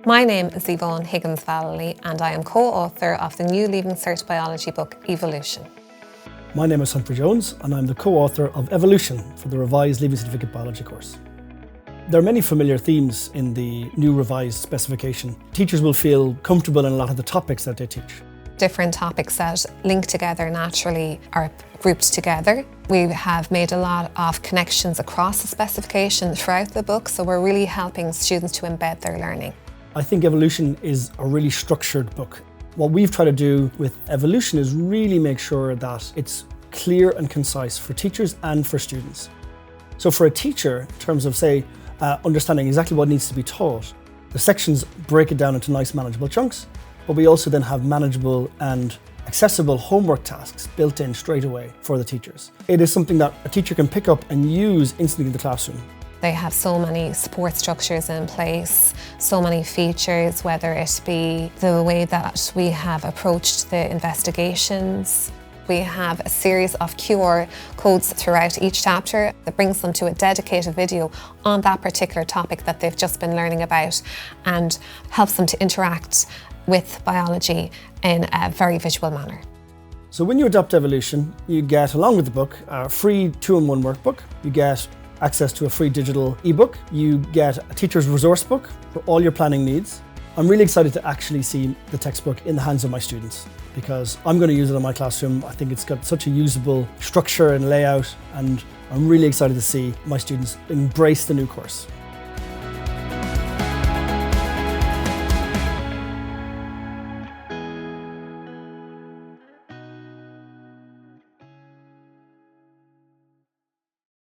My name is Yvonne Higgins-Vallely and I am co-author of the new Leaving Cert biology book, Evolution. My name is Humphrey Jones and I'm the co-author of Evolution for the revised Leaving Certificate biology course. There are many familiar themes in the new revised specification. Teachers will feel comfortable in a lot of the topics that they teach. Different topics that link together naturally are grouped together. We have made a lot of connections across the specification throughout the book, so we're really helping students to embed their learning. I think Evolution is a really structured book. What we've tried to do with Evolution is really make sure that it's clear and concise for teachers and for students. So for a teacher, in terms of, say, understanding exactly what needs to be taught, the sections break it down into nice manageable chunks, but we also then have manageable and accessible homework tasks built in straight away for the teachers. It is something that a teacher can pick up and use instantly in the classroom. They have so many support structures in place, so many features, whether it be the way that we have approached the investigations. We have a series of QR codes throughout each chapter that brings them to a dedicated video on that particular topic that they've just been learning about and helps them to interact with biology in a very visual manner. So when you adopt Evolution, you get, along with the book, a free 2-in-1 workbook. You get access to a free digital ebook. You get a teacher's resource book for all your planning needs. I'm really excited to actually see the textbook in the hands of my students because I'm going to use it in my classroom. I think it's got such a usable structure and layout, and I'm really excited to see my students embrace the new course.